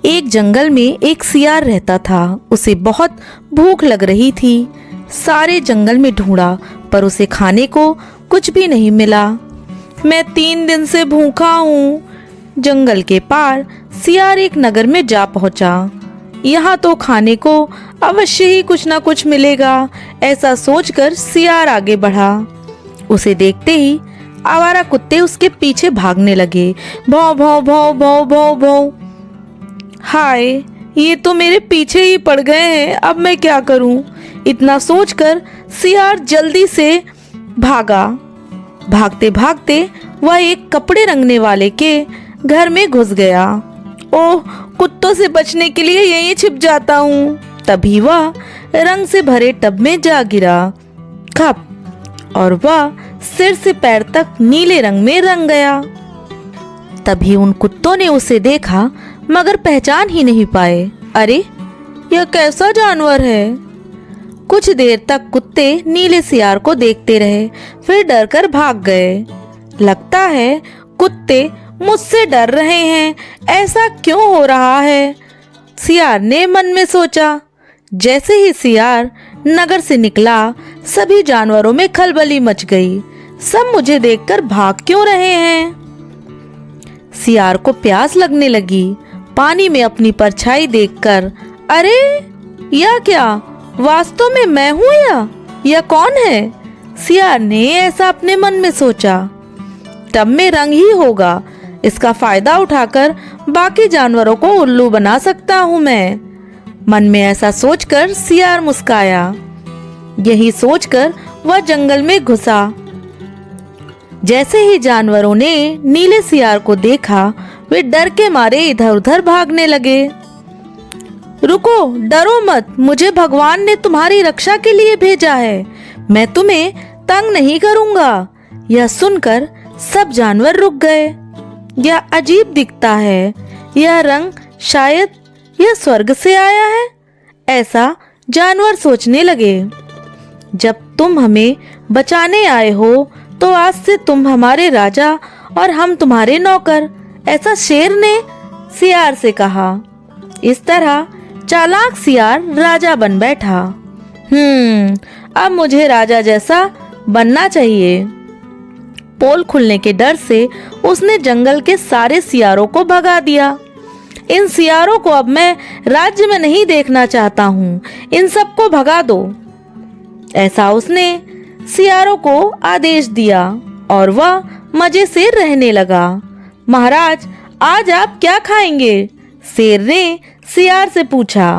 एक जंगल में एक सियार रहता था। उसे बहुत भूख लग रही थी। सारे जंगल में ढूंढा पर उसे खाने को कुछ भी नहीं मिला। मैं 3 दिन से भूखा हूँ। जंगल के पार सियार एक नगर में जा पहुंचा। यहाँ तो खाने को अवश्य ही कुछ ना कुछ मिलेगा, ऐसा सोचकर सियार आगे बढ़ा। उसे देखते ही आवारा कुत्ते उसके पीछे भागने लगे। भौं भौं भौं भौं भौं भौं। हाय, ये तो मेरे पीछे ही पड़ गए हैं, अब मैं क्या करूं? इतना सोचकर सियार जल्दी से भागा। भागते भागते वह एक कपड़े रंगने वाले के घर में घुस गया। ओह, कुत्तों से बचने के लिए यहीं छिप जाता हूँ। तभी वह रंग से भरे टब में जा गिरा। खप, और वह सिर से पैर तक नीले रंग में रंग गया। तभी उन कुत्तों ने उसे देखा मगर पहचान ही नहीं पाए। अरे, यह कैसा जानवर है? कुछ देर तक कुत्ते नीले सियार को देखते रहे, फिर डरकर भाग गए। लगता है कुत्ते मुझसे डर रहे हैं, ऐसा क्यों हो रहा है? सियार ने मन में सोचा। जैसे ही सियार नगर से निकला, सभी जानवरों में खलबली मच गई। सब मुझे देखकर भाग क्यों रहे हैं? सियार को प्यास लगने लगी। पानी में अपनी परछाई देखकर, अरे, यह क्या? वास्तव में मैं हूँ या यह कौन है? सियार ने ऐसा अपने मन में सोचा। टब में रंग ही होगा, इसका फायदा उठाकर बाकी जानवरों को उल्लू बना सकता हूँ मैं। मन में ऐसा सोचकर सियार मुस्काया। यही सोचकर वह जंगल में घुसा। जैसे ही जानवरों ने नीले सियार को देखा, वे डर के मारे इधर उधर भागने लगे। रुको, डरो मत, मुझे भगवान ने तुम्हारी रक्षा के लिए भेजा है। मैं तुम्हें तंग नहीं करूंगा। यह सुनकर सब जानवर रुक गए। यह अजीब दिखता है। यह रंग शायद यह स्वर्ग से आया है, ऐसा जानवर सोचने लगे। जब तुम हमें बचाने आए हो तो आज से तुम हमारे राजा और हम तुम्हारे नौकर, ऐसा शेर ने सियार से कहा। इस तरह चालाक सियार राजा बन बैठा। अब मुझे राजा जैसा बनना चाहिए। पोल खुलने के डर से उसने जंगल के सारे सियारों को भगा दिया। इन सियारों को अब मैं राज्य में नहीं देखना चाहता हूँ। इन सबको भगा दो, ऐसा उसने सियारों को आदेश दिया और वह मजे से रहने लगा। महाराज, आज आप क्या खाएंगे? शेर ने सियार से पूछा।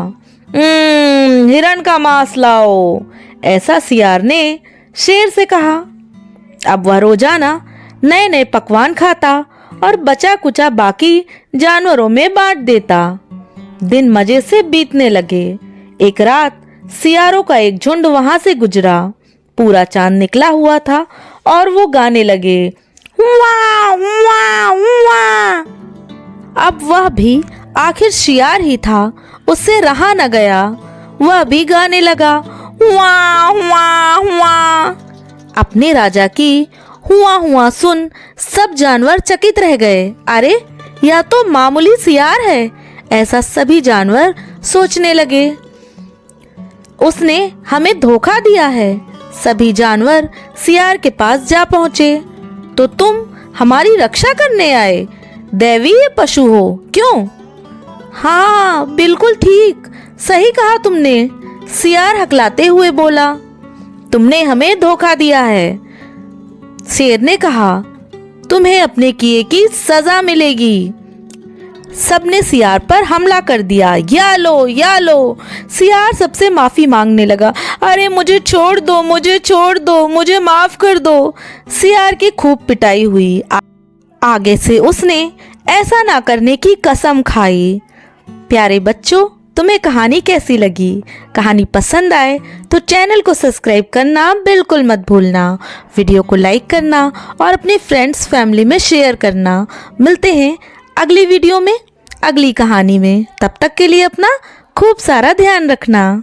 हिरण का मांस लाओ, ऐसा सियार ने शेर से कहा। अब वह रोजाना नए नए पकवान खाता और बचा कुचा बाकी जानवरों में बांट देता। दिन मजे से बीतने लगे। एक रात सियारों का एक झुंड वहां से गुजरा। पूरा चांद निकला हुआ था और वो गाने लगे, हुआ हुआ हुआ। अब वह भी आखिर सियार ही था, उससे रहा न गया। वह भी गाने लगा, हुआ हुआ हुआ। अपने राजा की हुआ हुआ सुन सब जानवर चकित रह गए। अरे, यह तो मामूली सियार है, ऐसा सभी जानवर सोचने लगे। उसने हमें धोखा दिया है। सभी जानवर सियार के पास जा पहुंचे। तो तुम हमारी रक्षा करने आए? दैवीय पशु हो क्यों? हाँ, बिल्कुल ठीक, सही कहा तुमने, सियार हकलाते हुए बोला। तुमने हमें धोखा दिया है। शेर ने कहा, तुम्हें अपने किए की सजा मिलेगी। सबने सियार पर हमला कर दिया। या लो, या लो। सियार सबसे माफी मांगने लगा। अरे, मुझे छोड़ दो, मुझे छोड़ दो, मुझे माफ कर दो। सियार की खूब पिटाई हुई। आगे से उसने ऐसा ना करने की कसम खाई। प्यारे बच्चों, तुम्हें कहानी कैसी लगी? कहानी पसंद आए तो चैनल को सब्सक्राइब करना बिल्कुल मत भूलना। वीडियो को लाइक करना और अपने फ्रेंड्स फैमिली में शेयर करना। मिलते हैं अगली वीडियो में, अगली कहानी में। तब तक के लिए अपना खूब सारा ध्यान रखना।